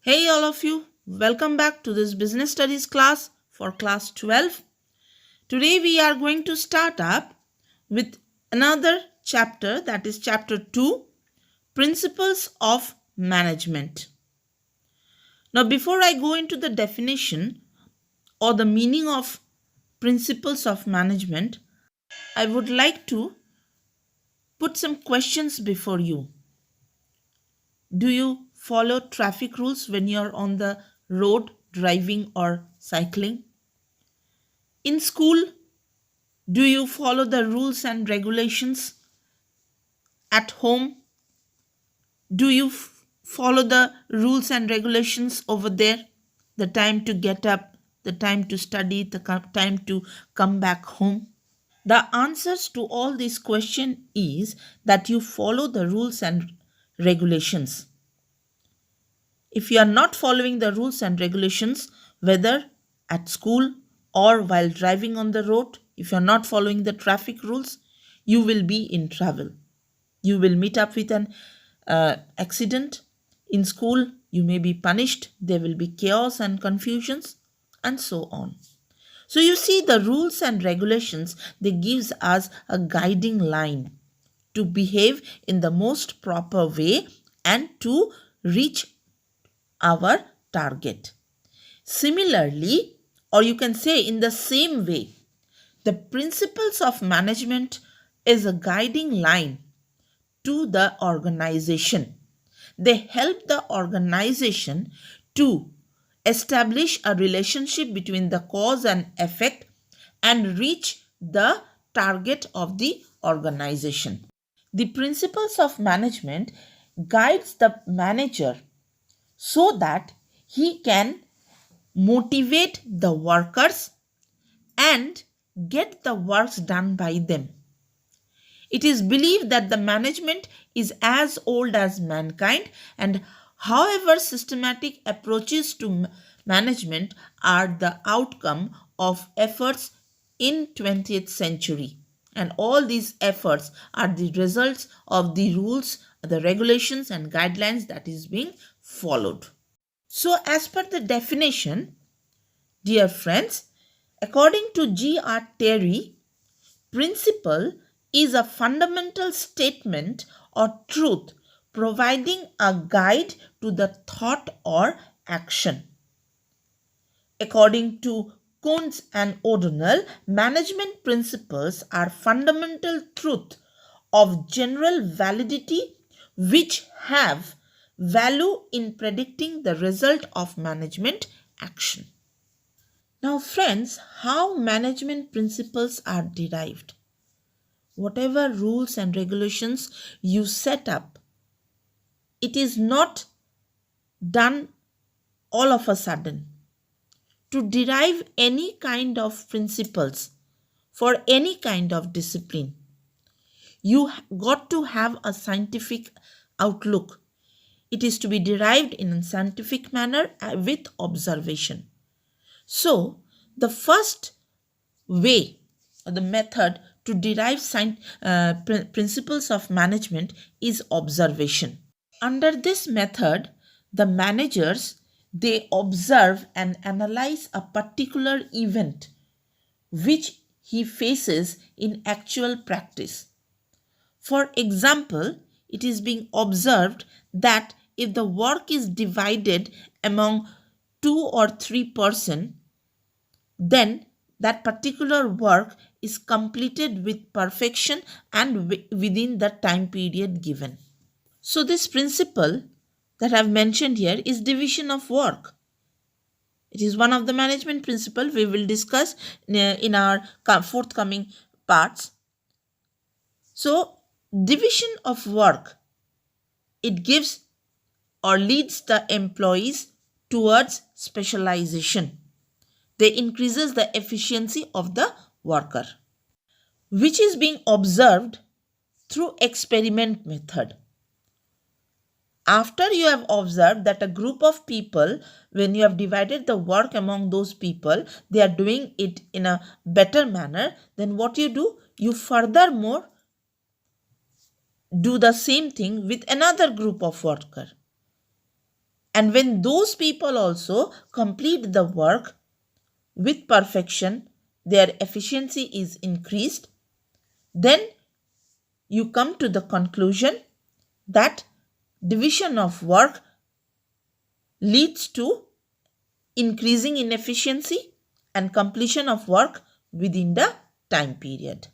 Hey, all of you, welcome back to this business studies class for class 12. Today, we are going to start up with another chapter, that is chapter 2, Principles of Management. Now, before I go into the definition or the meaning of principles of management, I would like to put some questions before you. Do you follow traffic rules when you're on the road driving or cycling? In school, do you follow the rules and regulations? At home, do you follow the rules and regulations over there? The time to get up, the time to study, the time to come back home? The answers to all these questions is that you follow the rules and regulations. If you are not following the rules and regulations, whether at school or while driving on the road, if you are not following the traffic rules, you will be in trouble. You will meet up with an accident. In school, you may be punished. There will be chaos and confusions, and so on. So you see, the rules and regulations, they gives us a guiding line to behave in the most proper way and to reach our target. Similarly, or you can say in the same way, the principles of management is a guiding line to the organization. They help the organization to establish a relationship between the cause and effect and reach the target of the organization. The principles of management guides the manager so that he can motivate the workers and get the works done by them. It is believed that the management is as old as mankind, and however systematic approaches to management are the outcome of efforts in 20th century, and all these efforts are the results of the rules, the regulations and guidelines that is being followed. So as per the definition, dear friends, according to G.R. Terry, principle is a fundamental statement or truth providing a guide to the thought or action. According to Kuntz and O'Donnell, management principles are fundamental truth of general validity which have value in predicting the result of management action. Now, friends, how management principles are derived? Whatever rules and regulations you set up, it is not done all of a sudden. To derive any kind of principles for any kind of discipline, you got to have a scientific outlook. It is to be derived in a scientific manner with observation. So, the first way or the method to derive principles of management is observation. Under this method, the managers, they observe and analyze a particular event which he faces in actual practice. For example, it is being observed that if the work is divided among 2 or 3 persons, then that particular work is completed with perfection and within the time period given. So this principle that I've mentioned here is division of work. It is one of the management principles we will discuss in our forthcoming parts. So division of work, it gives or leads the employees towards specialization. They increases the efficiency of the worker, which is being observed through experiment method. After you have observed that a group of people, when you have divided the work among those people, they are doing it in a better manner, then what you do? You furthermore do the same thing with another group of worker. And when those people also complete the work with perfection, their efficiency is increased, then you come to the conclusion that division of work leads to increasing in efficiency and completion of work within the time period.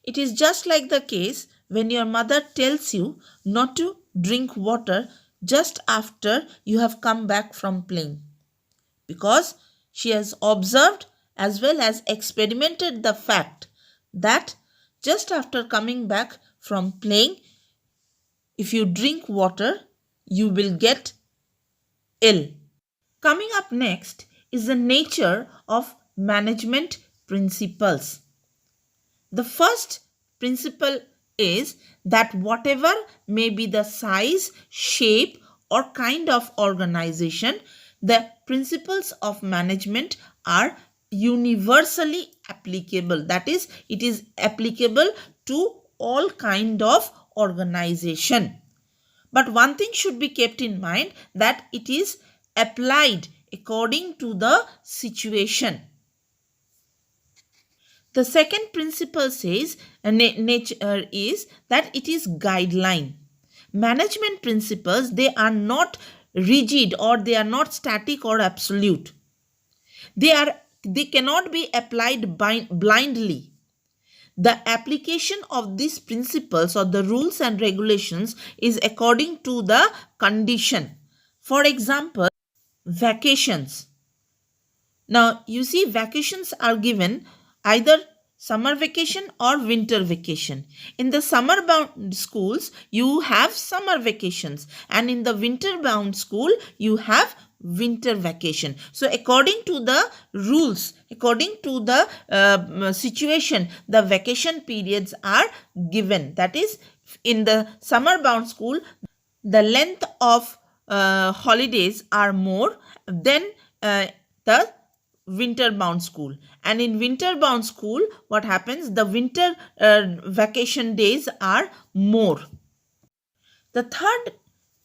It is just like the case when your mother tells you not to drink water just after you have come back from playing, because she has observed as well as experimented the fact that just after coming back from playing, if you drink water, you will get ill. Coming up next is the nature of management principles. The first principle is that whatever may be the size, shape, or kind of organization, the principles of management are universally applicable. That is, it is applicable to all kind of organization. But one thing should be kept in mind, that it is applied according to the situation. The second principle says nature is that it is guideline. Management principles, they are not rigid or they are not static or absolute. They cannot be applied blindly. The application of these principles or the rules and regulations is according to the condition. For example, vacations. Now, you see, vacations are given either summer vacation or winter vacation. In the summer bound schools, you have summer vacations, and in the winter bound school, you have winter vacation. So according to the rules, according to the situation, the vacation periods are given. That is, in the summer bound school, the length of holidays are more than the winter bound school. And in winter bound school, what happens, the winter vacation days are more. The third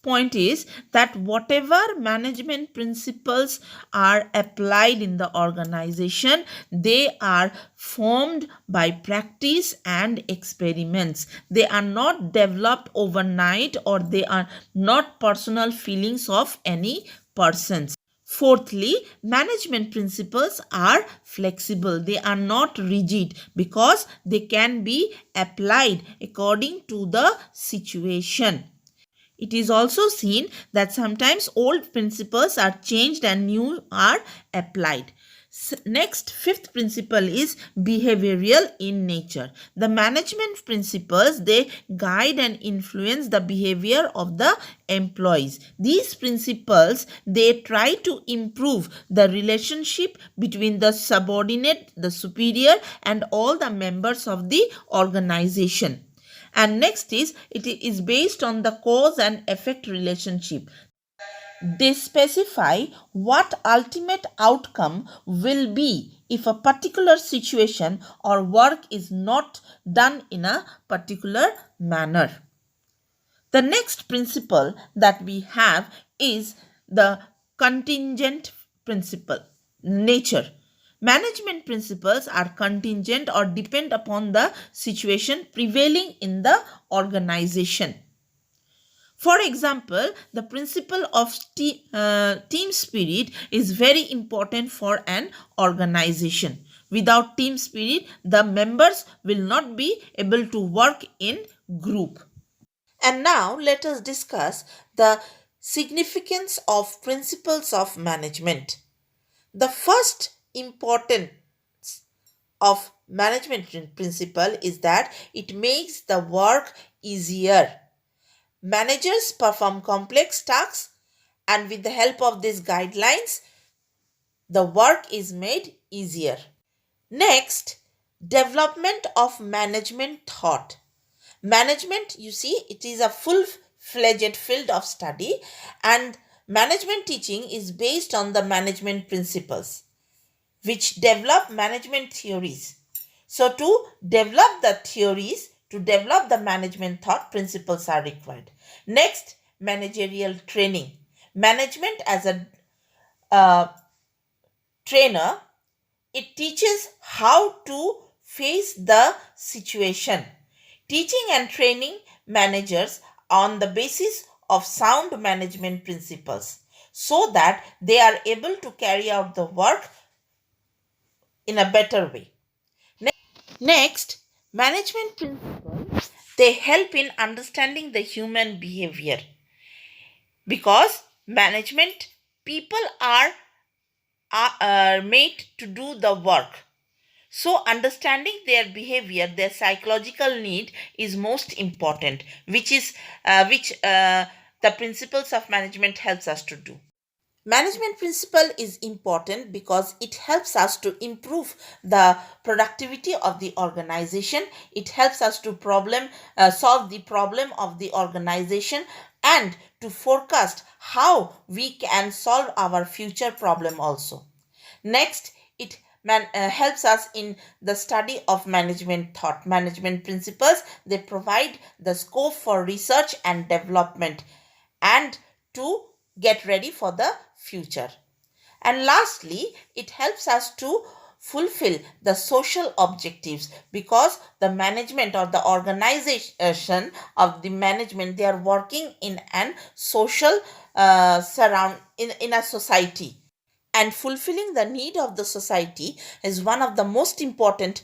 point is that whatever management principles are applied in the organization, they are formed by practice and experiments. They are not developed overnight, or they are not personal feelings of any persons. Fourthly, management principles are flexible. They are not rigid because they can be applied according to the situation. It is also seen that sometimes old principles are changed and new are applied. Next, fifth principle is behavioral in nature. The management principles, they guide and influence the behavior of the employees. These principles, they try to improve the relationship between the subordinate, the superior, and all the members of the organization. And next is, it is based on the cause and effect relationship. They specify what ultimate outcome will be if a particular situation or work is not done in a particular manner. The next principle that we have is the contingent principle, nature. Management principles are contingent or depend upon the situation prevailing in the organization. For example, the principle of team spirit is very important for an organization. Without team spirit, the members will not be able to work in group. And now let us discuss the significance of principles of management. The first importance of management principle is that it makes the work easier. Managers perform complex tasks, and with the help of these guidelines, the work is made easier. Next, development of management thought. Management, you see, it is a full-fledged field of study, and management teaching is based on the management principles, which develop management theories. So to develop the theories, to develop the management thought, principles are required. Next, managerial training. Management as a uh, trainer, it teaches how to face the situation. Teaching and training managers on the basis of sound management principles so that they are able to carry out the work in a better way. Next, management principles, they help in understanding the human behavior because management people are made to do the work. So, understanding their behavior, their psychological need is most important, which the principles of management helps us to do. Management principle is important because it helps us to improve the productivity of the organization. It helps us to solve the problem of the organization and to forecast how we can solve our future problem also. Next, it helps us in the study of management thought. Management principles, they provide the scope for research and development and to get ready for the future. And lastly, it helps us to fulfill the social objectives because the management or the organization of the management, they are working in an social in a society, and fulfilling the need of the society is one of the most important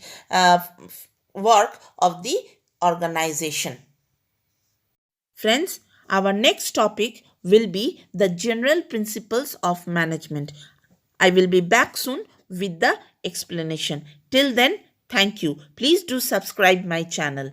work of the organization. Friends, our next topic will be the general principles of management. I will be back soon with the explanation. Till then, thank you. Please do subscribe my channel.